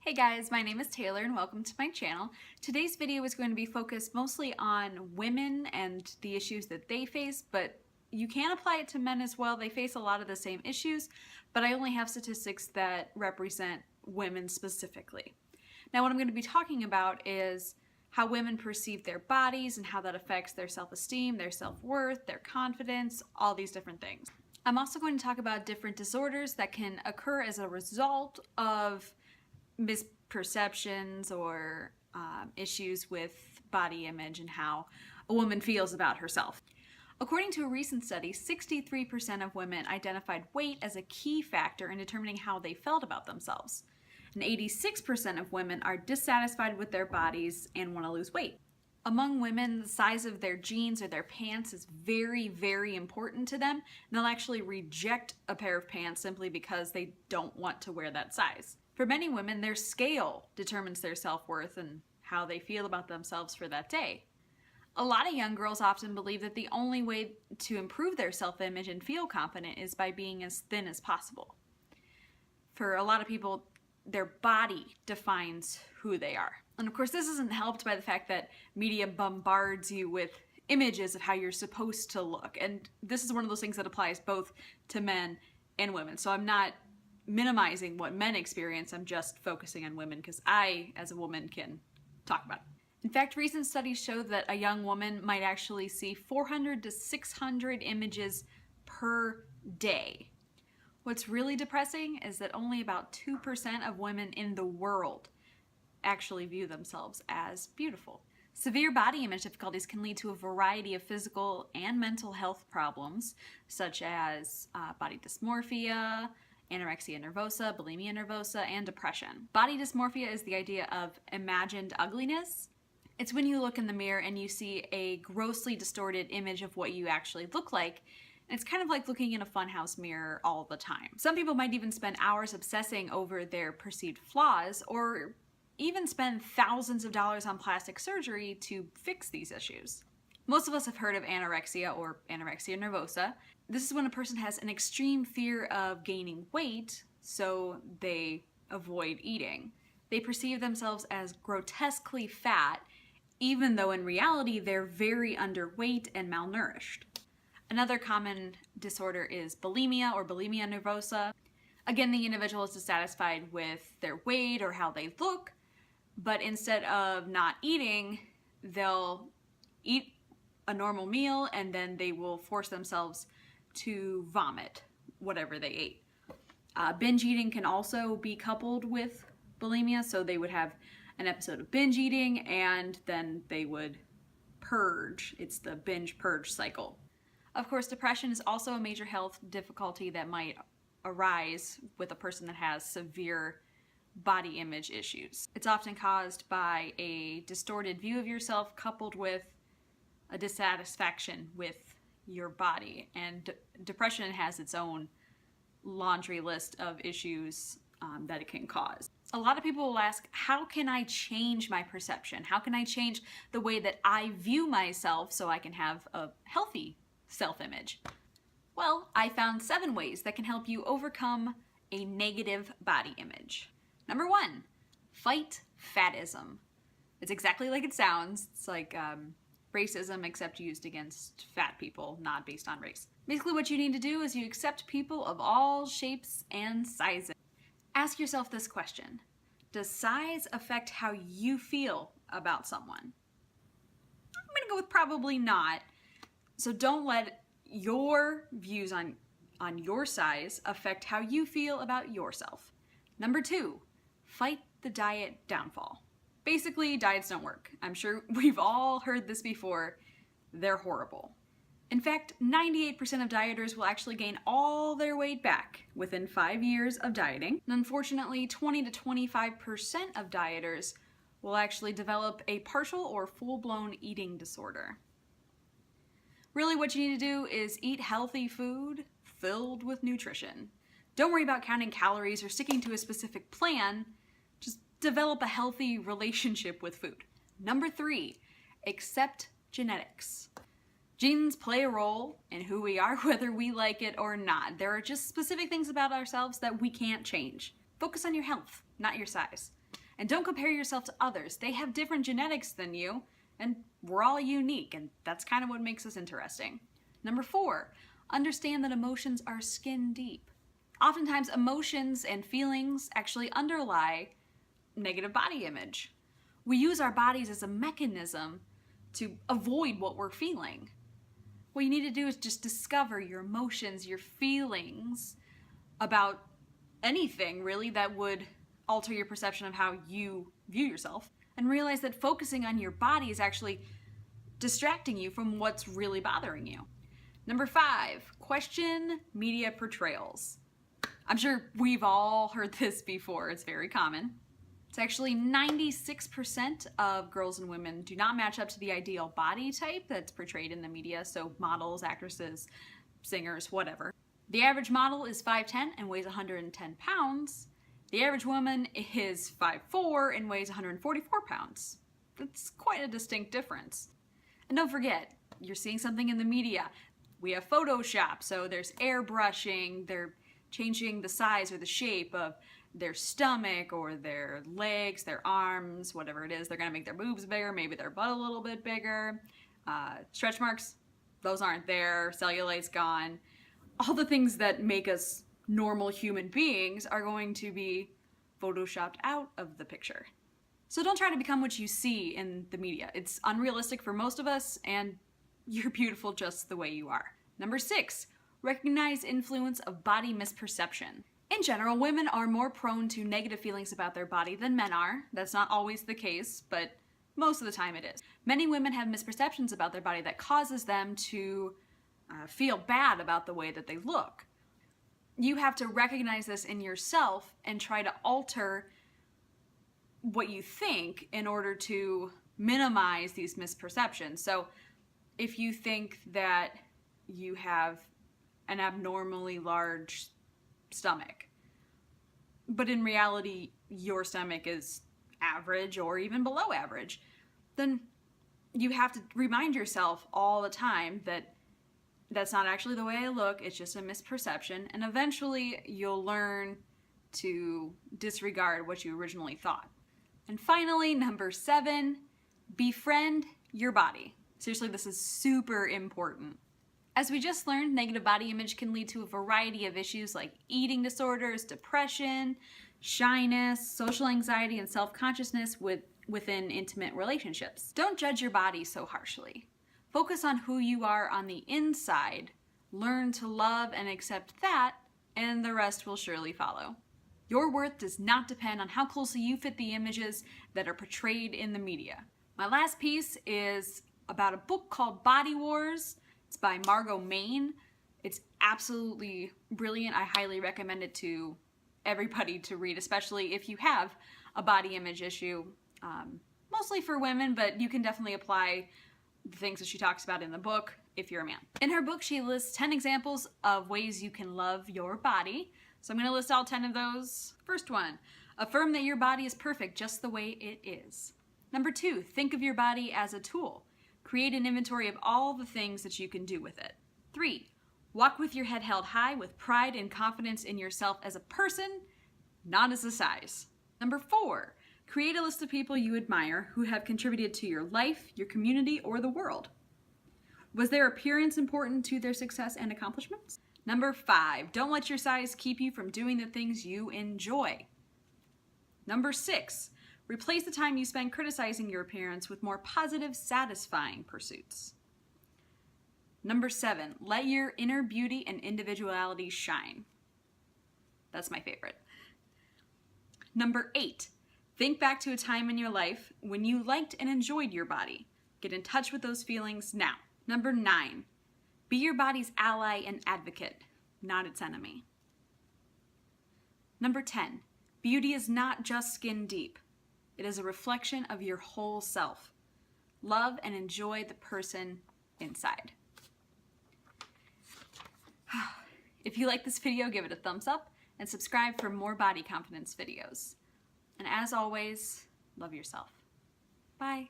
Hey guys, my name is Taylor and welcome to my channel. Today's video is going to be focused mostly on women and the issues that they face, but you can apply it to men as well. They face a lot of the same issues, but I only have statistics that represent women specifically. Now what I'm going to be talking about is how women perceive their bodies and how that affects their self-esteem, their self-worth, their confidence, all these different things. I'm also going to talk about different disorders that can occur as a result of misperceptions or issues with body image and how a woman feels about herself. According to a recent study, 63% of women identified weight as a key factor in determining how they felt about themselves. And 86% of women are dissatisfied with their bodies and want to lose weight. Among women, the size of their jeans or their pants is very, very important to them, and they'll actually reject a pair of pants simply because they don't want to wear that size. For many women, their scale determines their self-worth and how they feel about themselves for that day. A lot of young girls often believe that the only way to improve their self-image and feel confident is by being as thin as possible. For a lot of people, their body defines who they are. And of course, this isn't helped by the fact that media bombards you with images of how you're supposed to look. And this is one of those things that applies both to men and women. So I'm not minimizing what men experience, I'm just focusing on women because I, as a woman, can talk about it. In fact, recent studies show that a young woman might actually see 400 to 600 images per day. What's really depressing is that only about 2% of women in the world actually view themselves as beautiful. Severe body image difficulties can lead to a variety of physical and mental health problems, such as body dysmorphia, Anorexia Nervosa, Bulimia Nervosa, and depression. Body dysmorphia is the idea of imagined ugliness. It's when you look in the mirror and you see a grossly distorted image of what you actually look like. And it's kind of like looking in a funhouse mirror all the time. Some people might even spend hours obsessing over their perceived flaws, or even spend thousands of dollars on plastic surgery to fix these issues. Most of us have heard of anorexia or anorexia nervosa. This is when a person has an extreme fear of gaining weight, so they avoid eating. They perceive themselves as grotesquely fat, even though in reality they're very underweight and malnourished. Another common disorder is bulimia or bulimia nervosa. Again, the individual is dissatisfied with their weight or how they look, but instead of not eating, they'll eat a normal meal and then they will force themselves to vomit whatever they ate. Binge eating can also be coupled with bulimia, so they would have an episode of binge eating and then they would purge. It's the binge purge cycle. Of course, depression is also a major health difficulty that might arise with a person that has severe body image issues. It's often caused by a distorted view of yourself coupled with a dissatisfaction with your body, and depression has its own laundry list of issues that it can cause. A lot of people will ask, how can I change my perception? How can I change the way that I view myself so I can have a healthy self-image? Well, I found 7 ways that can help you overcome a negative body image. Number 1, fight fatism. It's exactly like it sounds. It's like racism except used against fat people, not based on race. Basically what you need to do is you accept people of all shapes and sizes. Ask yourself this question: does size affect how you feel about someone? I'm gonna go with probably not. So don't let your views on your size affect how you feel about yourself. Number 2, fight the diet downfall. Basically, diets don't work. I'm sure we've all heard this before. They're horrible. In fact, 98% of dieters will actually gain all their weight back within 5 years of dieting. And unfortunately, 20 to 25% of dieters will actually develop a partial or full-blown eating disorder. Really, what you need to do is eat healthy food filled with nutrition. Don't worry about counting calories or sticking to a specific plan. Just develop a healthy relationship with food. Number 3, accept genetics. Genes play a role in who we are, whether we like it or not. There are just specific things about ourselves that we can't change. Focus on your health, not your size. And don't compare yourself to others. They have different genetics than you, and we're all unique, and that's kind of what makes us interesting. Number 4, understand that emotions are skin deep. Oftentimes, emotions and feelings actually underlie negative body image. We use our bodies as a mechanism to avoid what we're feeling. What you need to do is just discover your emotions, your feelings about anything really that would alter your perception of how you view yourself, and realize that focusing on your body is actually distracting you from what's really bothering you. Number 5, question media portrayals. I'm sure we've all heard this before. It's very common. It's actually 96% of girls and women do not match up to the ideal body type that's portrayed in the media, so models, actresses, singers, whatever. The average model is 5'10" and weighs 110 pounds. The average woman is 5'4" and weighs 144 pounds. That's quite a distinct difference. And don't forget, you're seeing something in the media. We have Photoshop, so there's airbrushing, they're changing the size or the shape of their stomach or their legs, their arms, whatever it is. They're gonna make their boobs bigger, maybe their butt a little bit bigger. Stretch marks, those aren't there, cellulite's gone. All the things that make us normal human beings are going to be photoshopped out of the picture. So don't try to become what you see in the media. It's unrealistic for most of us, and you're beautiful just the way you are. Number 6, recognize influence of body misperception. In general, women are more prone to negative feelings about their body than men are. That's not always the case, but most of the time it is. Many women have misperceptions about their body that causes them to feel bad about the way that they look. You have to recognize this in yourself and try to alter what you think in order to minimize these misperceptions. So if you think that you have an abnormally large stomach, but in reality your stomach is average or even below average, then you have to remind yourself all the time that that's not actually the way I look, it's just a misperception, and eventually you'll learn to disregard what you originally thought. And finally, number 7, befriend your body. Seriously, this is super important. As we just learned, negative body image can lead to a variety of issues like eating disorders, depression, shyness, social anxiety, and self-consciousness within intimate relationships. Don't judge your body so harshly. Focus on who you are on the inside. Learn to love and accept that, and the rest will surely follow. Your worth does not depend on how closely you fit the images that are portrayed in the media. My last piece is about a book called Body Wars. It's by Margo Maine. It's absolutely brilliant. I highly recommend it to everybody to read, especially if you have a body image issue, mostly for women, but you can definitely apply the things that she talks about in the book if you're a man. In her book, she lists 10 examples of ways you can love your body. So I'm going to list all 10 of those. First one, affirm that your body is perfect just the way it is. Number 2, think of your body as a tool. Create an inventory of all the things that you can do with it. 3, walk with your head held high with pride and confidence in yourself as a person, not as a size. Number 4, create a list of people you admire who have contributed to your life, your community, or the world. Was their appearance important to their success and accomplishments? Number 5, don't let your size keep you from doing the things you enjoy. Number 6, replace the time you spend criticizing your appearance with more positive, satisfying pursuits. Number 7, let your inner beauty and individuality shine. That's my favorite. Number 8, think back to a time in your life when you liked and enjoyed your body. Get in touch with those feelings now. Number 9, be your body's ally and advocate, not its enemy. Number 10, beauty is not just skin deep. It is a reflection of your whole self. Love and enjoy the person inside. If you like this video, give it a thumbs up and subscribe for more body confidence videos. And as always, love yourself. Bye.